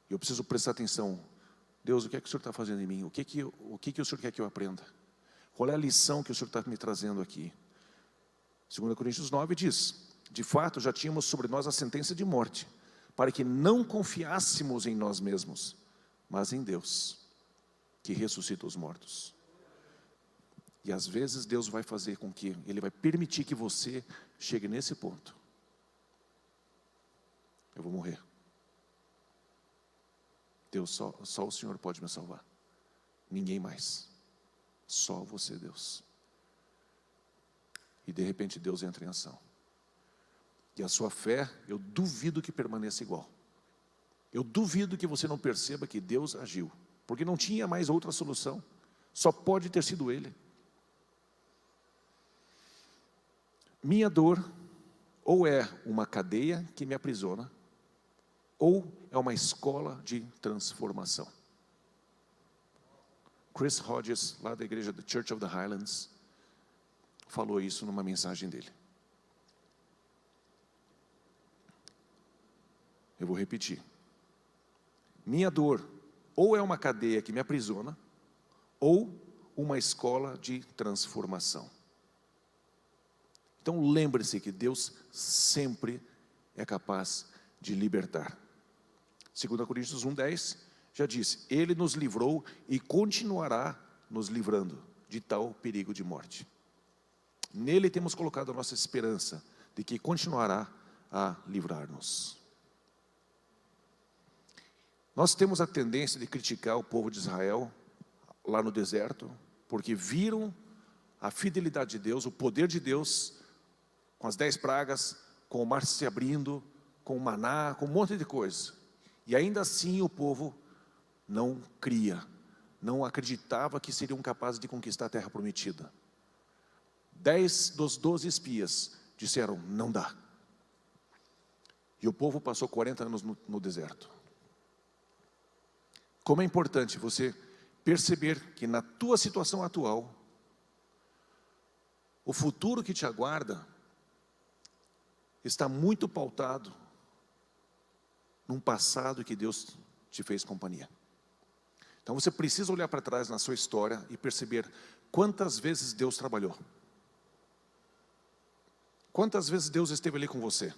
Speaker 1: eu preciso prestar atenção. Deus, o que é que o Senhor está fazendo em mim? O que o Senhor quer que eu aprenda? Qual é a lição que o Senhor está me trazendo aqui? 2 Coríntios 9 diz: de fato já tínhamos sobre nós a sentença de morte, para que não confiássemos em nós mesmos, mas em Deus, que ressuscita os mortos. E às vezes Deus vai fazer com que, Ele vai permitir que você chegue nesse ponto. Eu vou morrer. Deus, só o Senhor pode me salvar. Ninguém mais. Só você, Deus. E de repente Deus entra em ação. E a sua fé, eu duvido que permaneça igual. Eu duvido que você não perceba que Deus agiu. Porque não tinha mais outra solução. Só pode ter sido Ele. Minha dor, ou é uma cadeia que me aprisiona, ou é uma escola de transformação. Chris Hodges, lá da igreja The Church of the Highlands, falou isso numa mensagem dele. Eu vou repetir. Minha dor, ou é uma cadeia que me aprisiona, ou uma escola de transformação. Então lembre-se que Deus sempre é capaz de libertar. 2 Coríntios 1:10 já disse: Ele nos livrou e continuará nos livrando de tal perigo de morte. Nele temos colocado a nossa esperança de que continuará a livrar-nos. Nós temos a tendência de criticar o povo de Israel lá no deserto, porque viram a fidelidade de Deus, o poder de Deus, com as 10 pragas, com o mar se abrindo, com o maná, com um monte de coisa. E ainda assim o povo não cria, não acreditava que seriam capazes de conquistar a terra prometida. 10 dos 12 espias disseram: não dá. E o povo passou 40 anos no deserto. Como é importante você perceber que na tua situação atual, o futuro que te aguarda está muito pautado num passado que Deus te fez companhia. Então você precisa olhar para trás na sua história e perceber quantas vezes Deus trabalhou. Quantas vezes Deus esteve ali com você.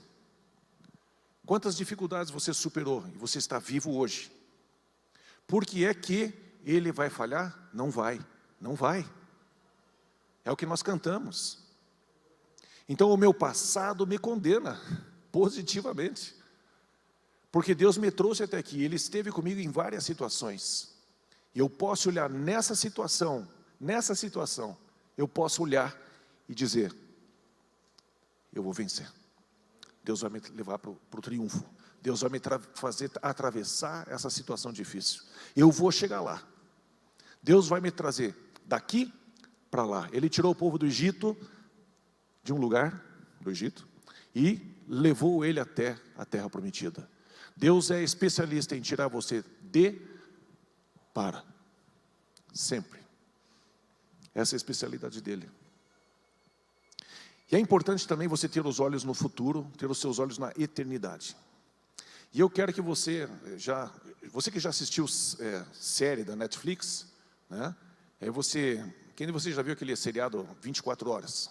Speaker 1: Quantas dificuldades você superou e você está vivo hoje. Por que é que Ele vai falhar? Não vai, não vai. É o que nós cantamos. Então o meu passado me condena positivamente. Porque Deus me trouxe até aqui, Ele esteve comigo em várias situações. E eu posso olhar nessa situação, eu posso olhar e dizer: eu vou vencer. Deus vai me levar para o triunfo. Deus vai me fazer atravessar essa situação difícil. Eu vou chegar lá. Deus vai me trazer daqui para lá. Ele tirou o povo do Egito, de um lugar, do Egito, e levou ele até a terra prometida. Deus é especialista em tirar você de para. Sempre. Essa é a especialidade dele. E é importante também você ter os olhos no futuro, ter os seus olhos na eternidade. E eu quero que você que já assistiu série da Netflix, né? Quem de vocês já viu aquele seriado 24 horas?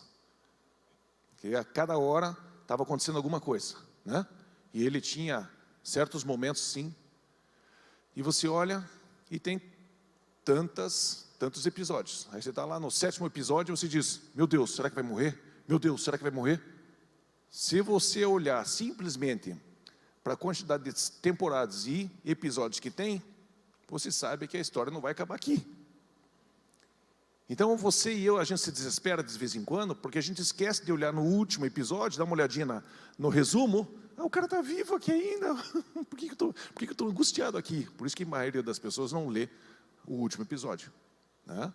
Speaker 1: Que a cada hora estava acontecendo alguma coisa, né? E ele tinha certos momentos, sim. E você olha e tem tantos episódios. Aí você está lá no 7º episódio e você diz: meu Deus, será que vai morrer? Meu Deus, será que vai morrer? Se você olhar simplesmente para a quantidade de temporadas e episódios que tem, você sabe que a história não vai acabar aqui. Então você e eu, a gente se desespera de vez em quando, porque a gente esquece de olhar no último episódio, dar uma olhadinha no resumo. O cara está vivo aqui ainda. Por que eu estou angustiado aqui? Por isso que a maioria das pessoas não lê o último episódio, né?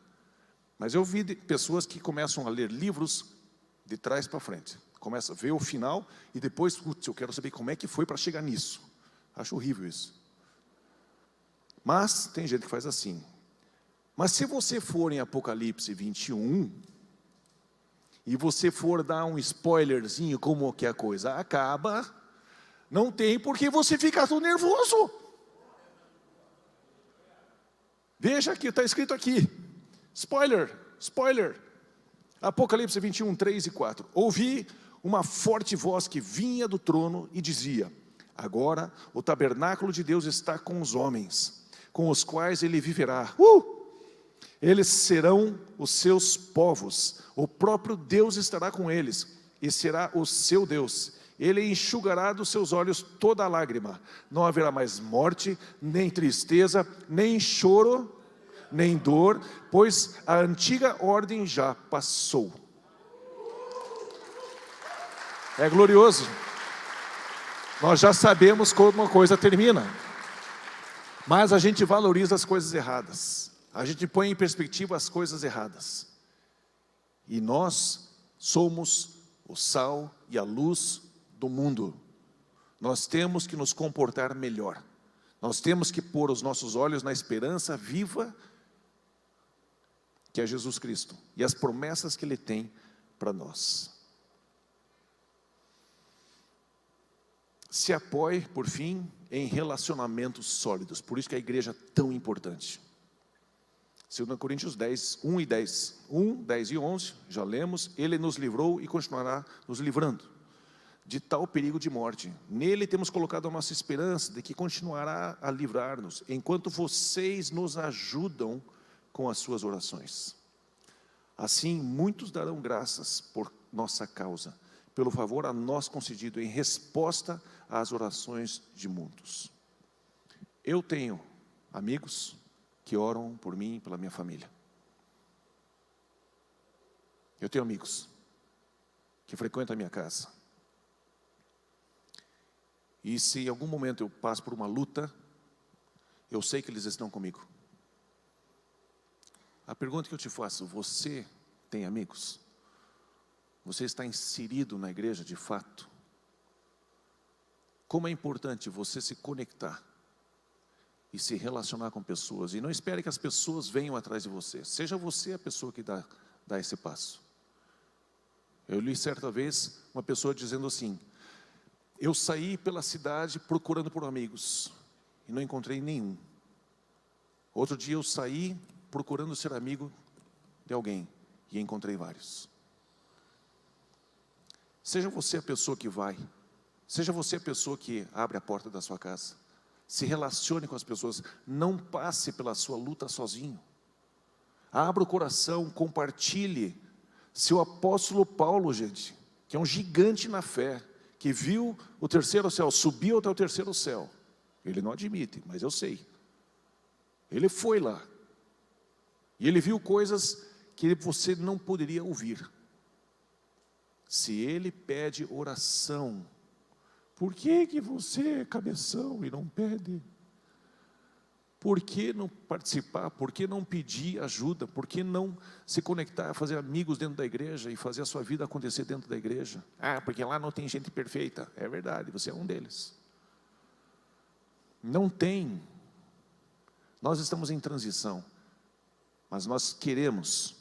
Speaker 1: Mas eu vi pessoas que começam a ler livros de trás para frente. Começa a ver o final e depois, eu quero saber como é que foi para chegar nisso. Acho horrível isso. Mas tem gente que faz assim. Mas se você for em Apocalipse 21, e você for dar um spoilerzinho como que a coisa acaba, não tem por que você ficar tão nervoso. Veja que está escrito aqui, spoiler, Apocalipse 21, 3 e 4. Ouvi uma forte voz que vinha do trono e dizia: agora o tabernáculo de Deus está com os homens, com os quais ele viverá. Eles serão os seus povos, o próprio Deus estará com eles, e será o seu Deus. Ele enxugará dos seus olhos toda a lágrima. Não haverá mais morte, nem tristeza, nem choro, nem dor, pois a antiga ordem já passou. É glorioso. Nós já sabemos como uma coisa termina, mas a gente valoriza as coisas erradas. A gente põe em perspectiva as coisas erradas. E nós somos o sal e a luz do mundo. Nós temos que nos comportar melhor. Nós temos que pôr os nossos olhos na esperança viva, que é Jesus Cristo, e as promessas que Ele tem para nós. Se apoie, por fim, em relacionamentos sólidos. Por isso que a igreja é tão importante. 2 Coríntios 10, 1 e 10. 1, 10 e 11, já lemos. Ele nos livrou e continuará nos livrando de tal perigo de morte. Nele temos colocado a nossa esperança de que continuará a livrar-nos, enquanto vocês nos ajudam com as suas orações. Assim, muitos darão graças por nossa causa, pelo favor a nós concedido em resposta às orações de muitos. Eu tenho amigos que oram por mim e pela minha família. Eu tenho amigos que frequentam a minha casa. E se em algum momento eu passo por uma luta, eu sei que eles estão comigo. A pergunta que eu te faço: você tem amigos? Você está inserido na igreja de fato? Como é importante você se conectar e se relacionar com pessoas, e não espere que as pessoas venham atrás de você. Seja você a pessoa que dá esse passo. Eu li certa vez uma pessoa dizendo assim: eu saí pela cidade procurando por amigos e não encontrei nenhum. Outro dia eu saí procurando ser amigo de alguém e encontrei vários. Seja você a pessoa que vai, seja você a pessoa que abre a porta da sua casa. Se relacione com as pessoas, não passe pela sua luta sozinho. Abra o coração, compartilhe. Se o apóstolo Paulo, gente, que é um gigante na fé, que viu o terceiro céu, subiu até o terceiro céu, ele não admite, mas eu sei. Ele foi lá, e ele viu coisas que você não poderia ouvir. Se ele pede oração, por que você é cabeção e não pede? Por que não participar? Por que não pedir ajuda? Por que não se conectar, fazer amigos dentro da igreja e fazer a sua vida acontecer dentro da igreja? Porque lá não tem gente perfeita. É verdade, você é um deles. Não tem. Nós estamos em transição, mas nós queremos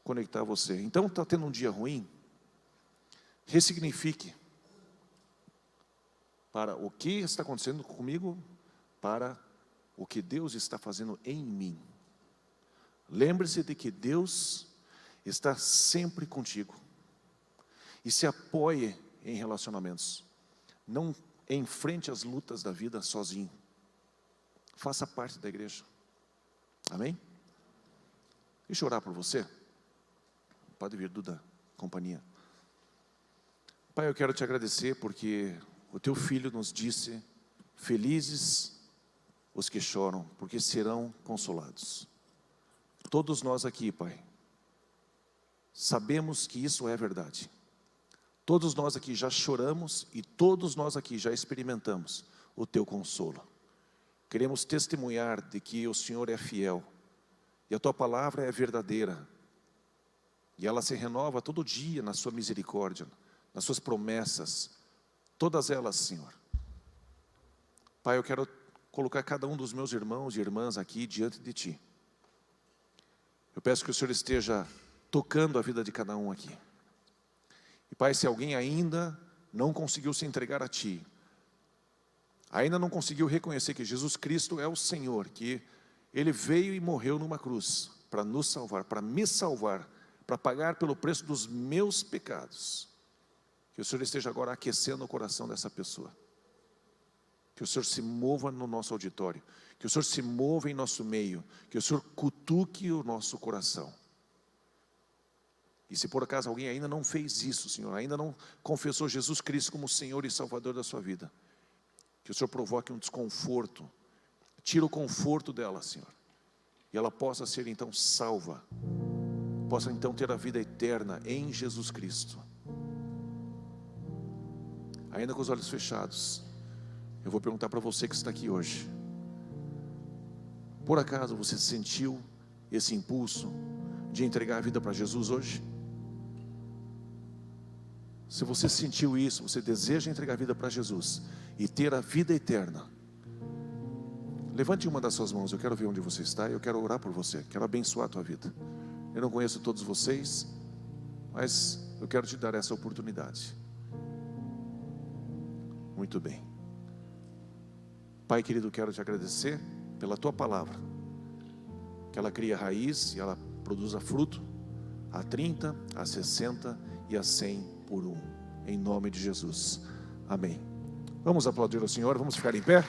Speaker 1: conectar você. Então, está tendo um dia ruim? Ressignifique para o que está acontecendo comigo, para o que Deus está fazendo em mim. Lembre-se de que Deus está sempre contigo. E se apoie em relacionamentos. Não enfrente as lutas da vida sozinho. Faça parte da igreja. Amém? Deixa eu orar por você. Pode vir, Duda, companhia. Pai, eu quero te agradecer porque o teu filho nos disse: felizes os que choram, porque serão consolados. Todos nós aqui, Pai, sabemos que isso é verdade. Todos nós aqui já choramos e todos nós aqui já experimentamos o teu consolo. Queremos testemunhar de que o Senhor é fiel e a tua palavra é verdadeira. E ela se renova todo dia na sua misericórdia, nas suas promessas, todas elas, Senhor. Pai, eu quero colocar cada um dos meus irmãos e irmãs aqui diante de Ti. Eu peço que o Senhor esteja tocando a vida de cada um aqui. E Pai, se alguém ainda não conseguiu se entregar a Ti, ainda não conseguiu reconhecer que Jesus Cristo é o Senhor, que Ele veio e morreu numa cruz para nos salvar, para me salvar, para pagar pelo preço dos meus pecados, que o Senhor esteja agora aquecendo o coração dessa pessoa. Que o Senhor se mova no nosso auditório, que o Senhor se mova em nosso meio, que o Senhor cutuque o nosso coração. E se por acaso alguém ainda não fez isso, Senhor, ainda não confessou Jesus Cristo como Senhor e Salvador da sua vida, que o Senhor provoque um desconforto, tira o conforto dela, Senhor, e ela possa ser então salva, possa então ter a vida eterna em Jesus Cristo. Ainda com os olhos fechados, eu vou perguntar para você que está aqui hoje: por acaso você sentiu esse impulso de entregar a vida para Jesus hoje? Se você sentiu isso, você deseja entregar a vida para Jesus e ter a vida eterna, levante uma das suas mãos. Eu quero ver onde você está, eu quero orar por você, quero abençoar a tua vida. Eu não conheço todos vocês, mas eu quero te dar essa oportunidade. Muito bem. Pai querido, quero te agradecer pela tua palavra, que ela cria raiz e ela produza fruto a 30, a 60 e a 100 por um, em nome de Jesus, amém. Vamos aplaudir ao Senhor, vamos ficar em pé.